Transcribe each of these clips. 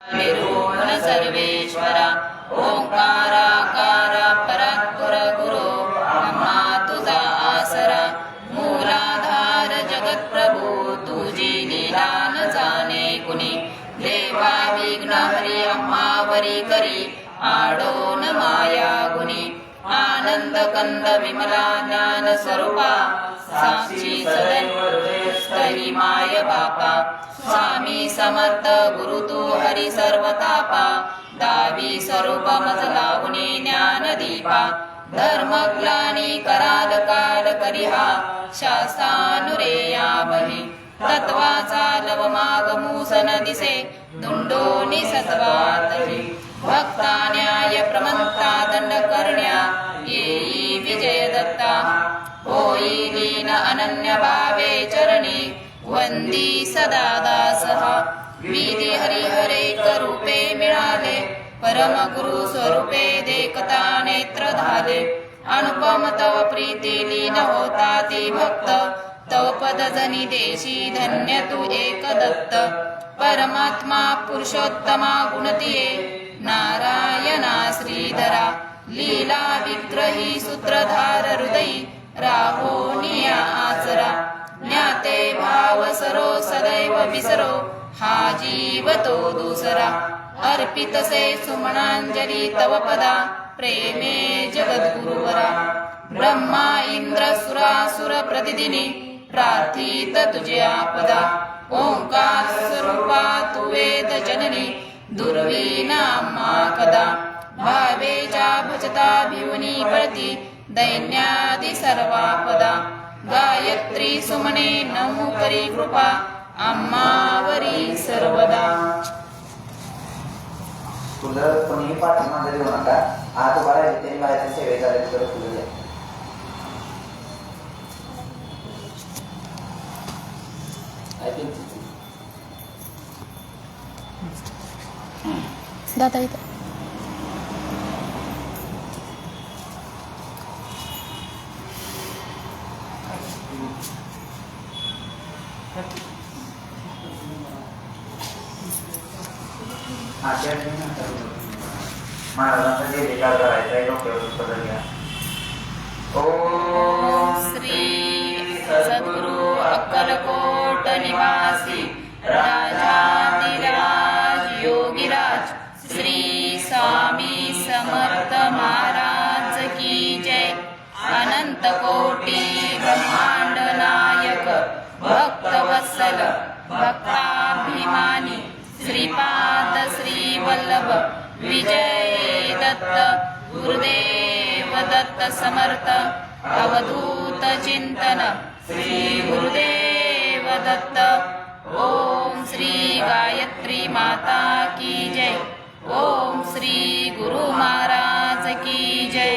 निर्गुण सर्वेश्वरा ओंकाराकार परात्पर गुरु ब्रह्मा तुझा आसरा मूलाधार जगत्प्रभू तुझी लीला न जाणे कुणी देवा विघ्न हरी अम्मावरी करी आडोन माया गुणी आनंद कंद विमला ज्ञान स्वरूपा साक्षी सदैव माय बापा स्वामी समर्थ गुरु तू हरी सर्वतापा दावी स्वरूप मजला गुणी ज्ञान दीपा धर्मग्लानी कराल काल करिहा शास्त्रानुरेया मही तत्वाचा लवमाग मूसन दिसे दुंडोनी सत्वातही भक्ता न्याय प्रमंता दंड करण्या येई विजय दत्ता होई लीन अनन्य भावे चरणी वंदी सदा दासहा विधी हरिहरे रूपे मिळाले परम गुरु स्वरूपे देखता नेत्र धाले अनुपम तव प्रीती लीन होता ती भक्त तव पद जनी देशी धन्य तू एक दत्त परमात्मा पुरुषोत्तमा गुणतिये नारायणा श्रीधरा लीला विग्रही सूत्रधार हृदयी राहोनिया आचरा ज्ञाते भाव सरो सदैव विसरो हा जीव तो दुसरा अर्पित से सुमनांजली तव पदा प्रेमे जगद्गुरुवरा ब्रह्मा इंद्र सुरासुर प्रतिदिनी प्रार्थित तुझ्या पदा ओंकार स्वरूपा तू वेद जननी दुर्वीना कदा भावेच्या भजता भिवनी पळती दैन्यादि सर्वापदा गायत्री सुमने नमो करी कृपा आम्हावरी सर्वदा. तुझं कोणीही पाठिंबा देऊ नका. आज बाळा येते बाळाच्या सेवेचा तर तुझं दादा इथं महाराजांचा जे विचार करायचा आहे डोक्यावर पदर घ्या. ओम श्री सद्गुरु अक्कलकोट निवासी राजाधिराज योगीराज श्री स्वामी समर्थ महाराज की जय. अनंत कोटी ब्रह्मांड नायक भक्तवत्सल भक्ताभिमानी श्रीपाद श्री वल्लभ विजय दत्त गुरुदेव दत्त समर्थ अवधूत चिंतन श्री गुरुदेव दत्त. ओम श्री गायत्री माता की जय. ओम श्री गुरु महाराज की जय.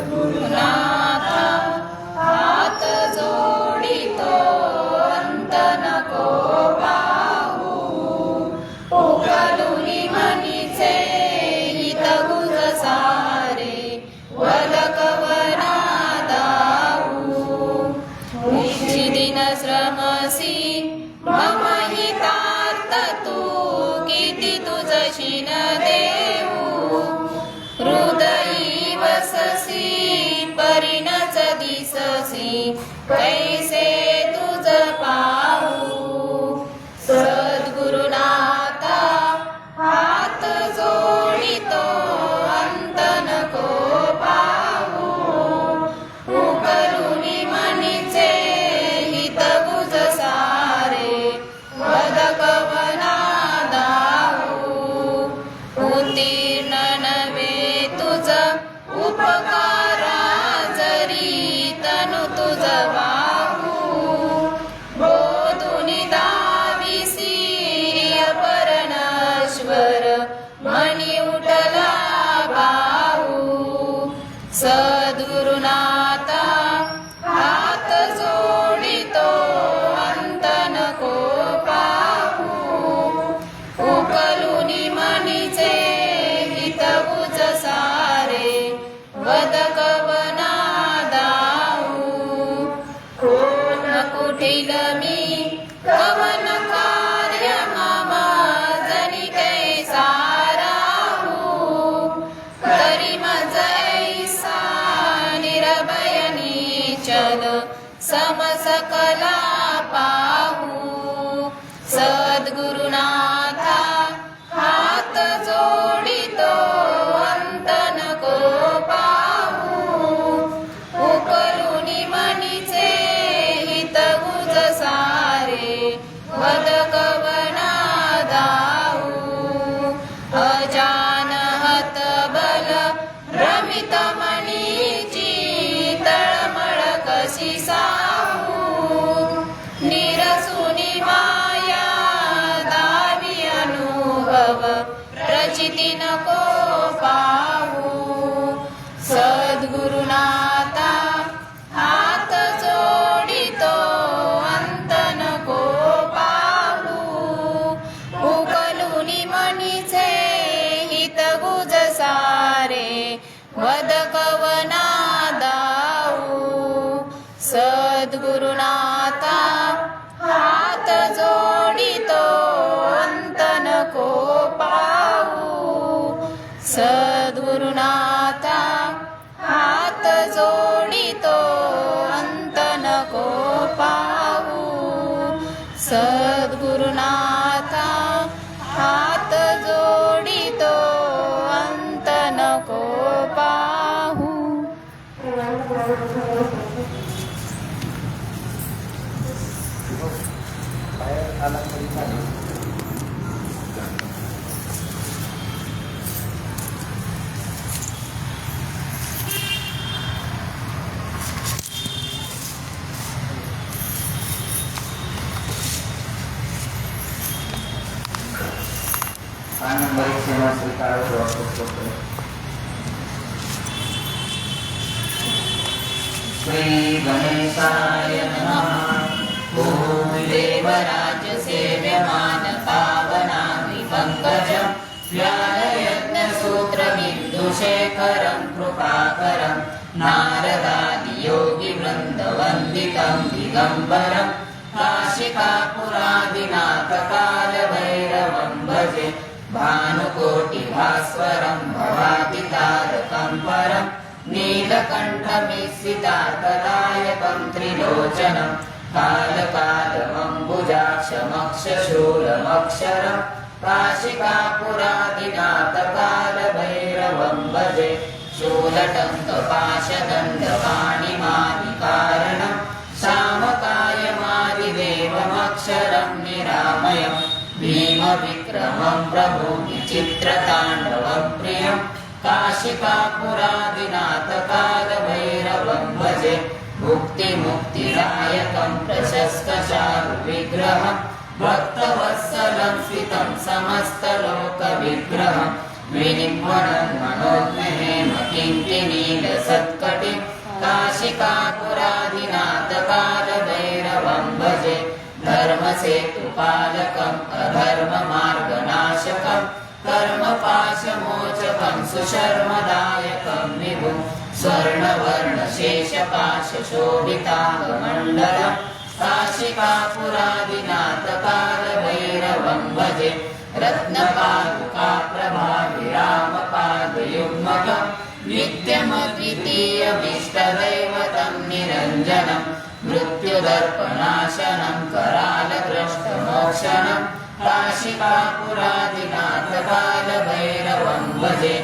सद्गुरुनाथा हात जोडितो अंत नको पाहू उकलुनी मनीचे हित गुज सारे वलकवना दाऊ दिन श्रमसी मम हितार्थ तू किती तुझशी न देऊ हृदयी वससी परिणच दिससी कैसे तुझ पाहू सद्गुरुनाथा हात जोडितो अंत नको पाहू उकलुनी मनीचे हित गुज सारे वदकवना दाऊ उत्तीर्ण नवे तुझ उपकारा जरी तनु तुझ वाहू बोधुनी दाविसी अपरण फजिती नको पाहू सद्गुरुनाथा हात जोडितो अंत नको पाहू उकलुनी मनीचे हित गुज सारे वद कवना दाऊ सद्गुरुनाथा हात जोडितो अंत नको पाहू सद्गुरुनाथा हात जोडितो अंत नको पाहू सद्गुरुनाथा हात जोडितो अंत नको पाहू पान नंबर 100 स्वीकारो श्री गणेशाय नमः ओम देवराज सेव्यमान पावनामि पंकजं व्यालयज्ञसूत्रबिन्दुशेखरं कृपाकरं नारदादि योगिवृन्दवन्दितं दिगम्बरं काशिकापुरादिनाथकालभैरवं भजे भानुकोटिभास्वरं भवातितारकं परं नीलकण्ठमीशितार्थदायकं त्रिलोचनं कालकालमम्बुजाक्षमक्षशूलमक्षरं काशिकापुरादिनाथकालभैरवं भजे शूलटङ्कपाशदण्डपाणिमादिकारणं शामकायमादिदेवमक्षरं निरामयं भीमविक्रमं प्रभु विचित्रताण्डवं प्रियं काशिकापुरादिनाथकालभैरवं भजे मुक्तिमुक्तिदायकं प्रशस्तचारुविग्रहं भक्तवत्सलं स्थितं समस्तलोकविग्रहं विनिह्वनं मनोज्ञहेम किङ्किणीलसत्कटिं काशिकापुरादिनाथकालभैरवं भजे धर्मसेतुपालकम् अधर्ममार्गनाशकं कर्मपाशमोचकं सुशर्मदायकं विभुं स्वर्णवर्णशेषपाशशोभिताङ्गमण्डलं काशिकापुरादिनाथकालभैरवं भजे रत्नपादुकाप्रभाविरामपादयुग्मकं नित्यमद्वितीयमिष्टदैवतं निरञ्जनं मृत्युदर्पनाशनं करालग्रस्तमोक्षणं काशिकापुरादिनाथकालभैरवं भजे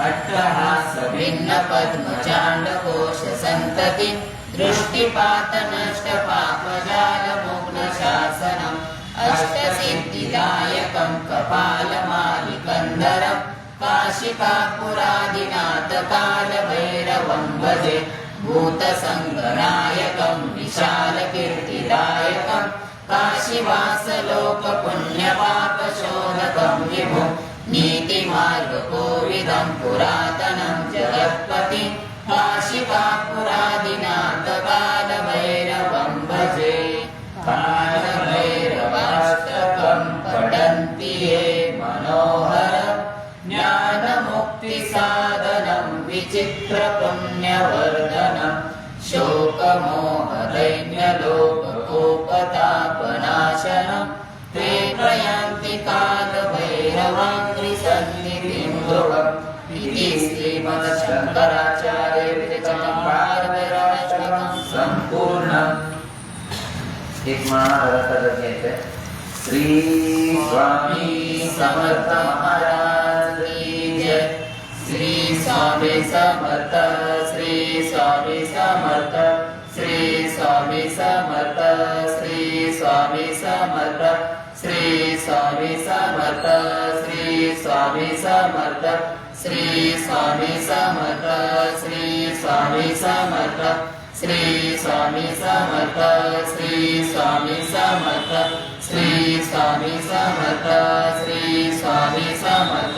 अट्टहासभिन्नपद्मचाण्डकोशसन्ततिं दृष्टिपातनष्टपापजालमुग्नशासनम् अष्टसिद्धिदायकं कपालमालिकन्धरं काशिकापुरादिनाथकालभैरवं भजे भूतसङ्गनायकं विशालकीर्तिदायकं काशीवासलोकपुण्यपापशोधकं विभुं नीतिमार्गकोविदं पुरातनं जगत्पतिं काशिकापुरादिनाथकालभैरवं भजे कालभैरवाष्टकं पठन्ति ये मनोहरं ज्ञानमुक्तिसाधनं विचित्रपुण्यवर्धनं शोकमोहदैन्यलोककोपतापनाशनं ते प्रयान्ति कालभैरवाङ्घ्रिसन्निधिं ध्रुवम् इति श्रीमद्शङ्कराचार्यविरचितं कालभैरवाष्टकं सम्पूर्णम् एक महाराज घ्यायचंय श्री स्वामी समर्थ महाराज की जय श्री स्वामी समर्थ श्री स्वामी समर्थ श्री स्वामी समर्थ श्री स्वामी समर्थ श्री स्वामी समर्थ श्री स्वामी समर्थ श्री स्वामी समर्थ श्री स्वामी समर्थ श्री स्वामी समर्थ श्री स्वामी समर्थ श्री स्वामी समर्थ श्री स्वामी समर्थ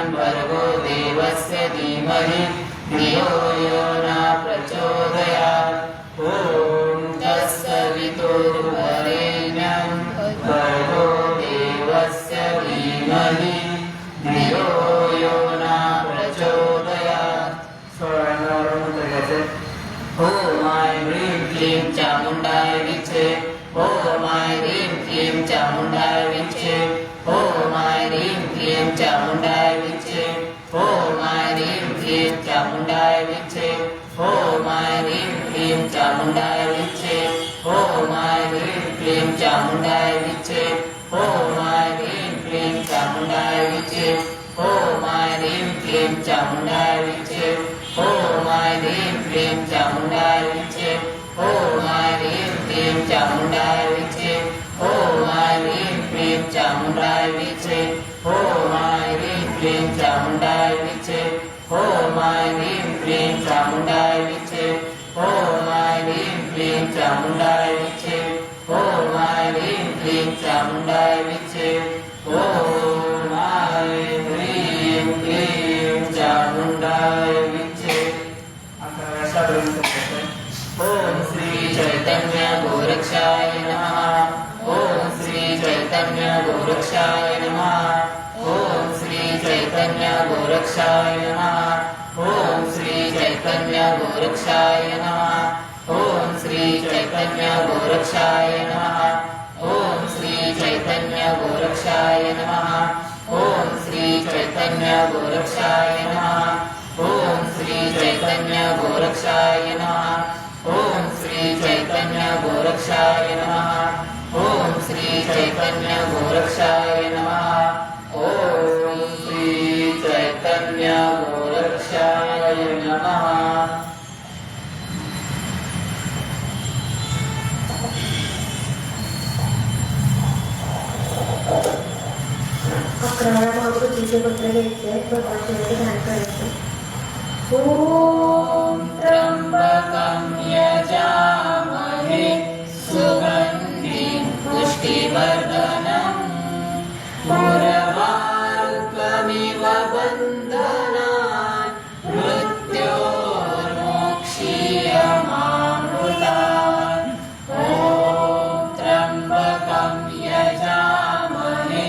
धियो यो न प्रचोदयात् ॐ तत्सवितुर्वरेण्यं भर्गो देवस्य धीमहि धियो यो न प्रचोदयात्. ओम ऐं ह्रीं क्लीं चामुण्डाय विचे. ओम ऐं ह्रीं क्लीं चामुण्डाय विचे. ओम ऐं ह्रीं क्लीं चामुण्डाय विचे. ओम ऐं ह्रीं क्लीं चामुण्डाय विचे. ओम ऐं ह्रीं क्लीं चामुण्डाय विचे. ओम ऐं ह्रीं क्लीं चामुण्डाय विचे. ओम ऐं ह्रीं क्लीं चामुण्डाय विचे. ओम ऐं ह्रीं क्लीं चामुण्डाय विचे. ओम ऐं ह्रीं क्लीं चामुण्डाय विचे. ओम ऐं ह्रीं क्लीं चामुण्डाय विचे. ओम ऐं ह्रीं क्लीं चामुण्डाय विचे. ओम ऐं ह्रीं क्लीं चामुण्डाय विचे. ओम ऐं ह्रीं क्लीं चामुण्डाय विचे. ओम ऐं ह्रीं क्लीं चामुण्डाय विचे. ओम ऐं ह्रीं क्लीं चामुण्डाय विचे. ओम ऐं ह्रीं क्लीं चामुण्डाय विचे. ओम श्री चैतन्य गोरक्षाय नमः. ओम श्री चैतन्य गोरक्षाय नमः. ओम श्री चैतन्य गोरक्षाय नमः. ओम श्री चैतन्य गोरक्षाय नमः. ओम श्री चैतन्य गोरक्षाय नमः. ओम श्री चैतन्य गोरक्षाय नमः. ओम श्री चैतन्य गोरक्षाय नमः. ओम श्री चैतन्य गोरक्षाय नमः. ओम श्री चैतन्य गोरक्षाय नमः. ओम श्री चैतन्य गोरक्षाय नमः. ओम श्री चैतन्य गोरक्षाय नमः. अकराव्या भावपूजेचे पत्र घ्यायचे, भगवान ध्यान करायचं. ॐ त्र्यम्बकं यजामहे सुगन्धिं पुष्टिवर्धनम् उर्वारुकमिव बन्धनान् मृत्योर्मोक्षीयमामृतात्. ॐ त्र्यम्बकं यजामहे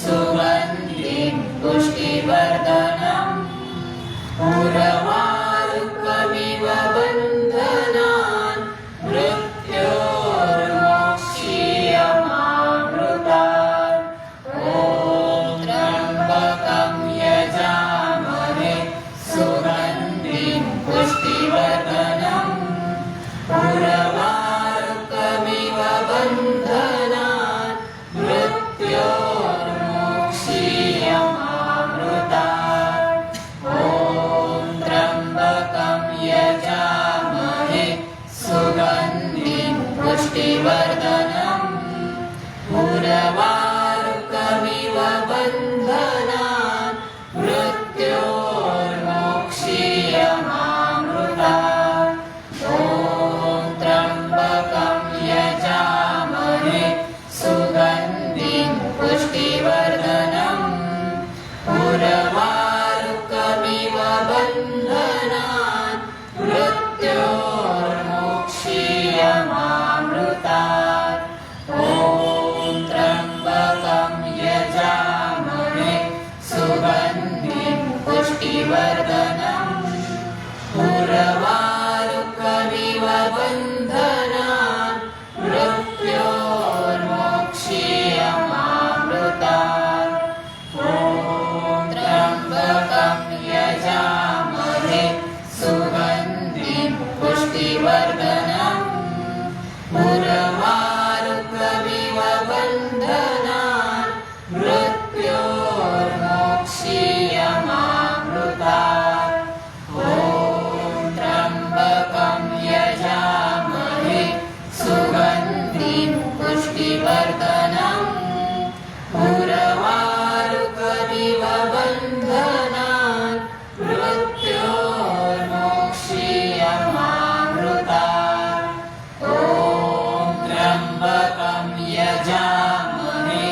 सुगन्धिं पुष्टिवर्धनम् उर्वारुकमिव बन्धनान् मृत्योर्मोक्षीयमामृतात्. ॐ त्र्यम्बकं यजामहे सुगन्धिं पुष्टिवर्धनम् उर्वारुकमिव बन्धनान् मृत्योर्मोक्षीयमामृतात्. ॐ त्र्यम्बकं यजामहे सुगन्धिं पुष्टिवर्धनम् उर्वारुकमिव बन्धनान् मृत्योर्मोक्षीयमामृतात्. ॐ त्र्यम्बकं यजामहे सुगन्धिं पुष्टिवर्धनम् उर्वारुकमिव बन्धनान् मृत्योर्मोक्षीयमामृतात्. ॐ त्र्यम्बकं यजामहे सुगन्धिं पुष्टिवर्धनम् उर्वारुकमिव बन्धनान् मृत्योर्मोक्षीयमामृतात्. ॐ त्र्यम्बकं यजामहे सुगन्धिं पुष्टिवर्धनम् उर्वारुकमिव बन्धनान् मृत्योर्मोक्षीयमामृतात्. ॐ त्र्यम्बकं यजामहे सुगन्धिं पुष्टिवर्धनम् उर्वारुकमिव बन्धनान् मृत्योर्मोक्षीयमामृतात्. ॐ त्र्यम्बकं यजामहे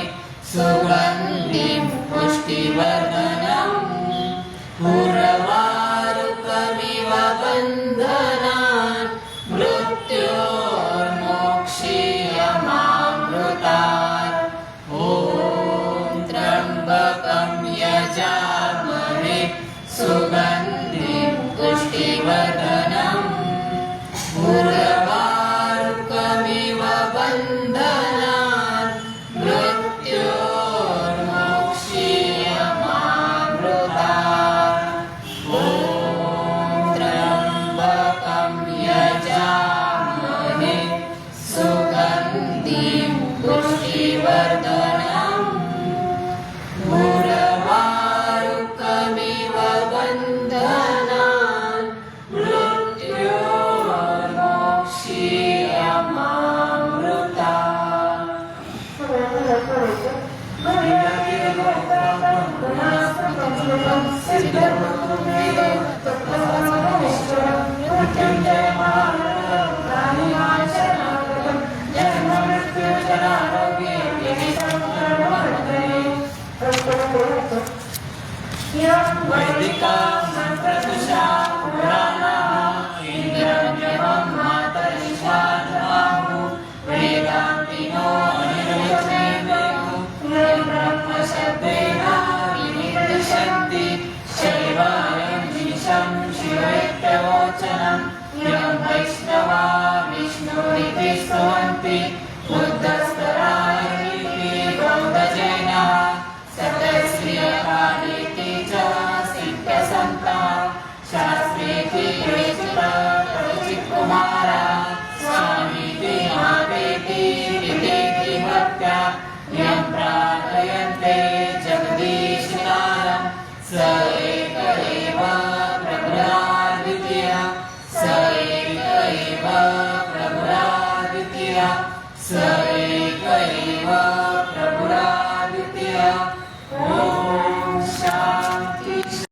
सुगन्धिं पुष्टिवर्धनम् उर्वारुकमिव सुगन्धिं पुष्टिवर्धनम् उर्वारुकमिव बन्धनात् मृत्योर्मोक्षीयमामृतात् ॐ त्र्यम्बकं यजामहे सुगन्धिं पुष्टिवर्धनम् उर्वारुकमिव बन्धनात् मृत्योर्मोक्षीयमामृतात् वैदिका मंत्रदुषा पुराणाः इंद्रं मातरिषाद्वाहु वेदान्तिनो अनिर्वचनीयो ब्रह्मशब्देन विनिर्दिशन्ति शैवायं ईशं शिवैत्यवोचनं यं वैष्णवा विष्णुरिति स्तवन्ति बुद्धस्तरायति बौद्धजैनः सतश्रियकालीति च सिद्धसन्ता शास्त्रेति कुमारा स्वामीति मातेति पितेति भक्त्या यं प्रार्थयन्ते जगदीशकारं स एक एव प्रभुराद्वितीयः स एक एव प्रभुराद्वितीयः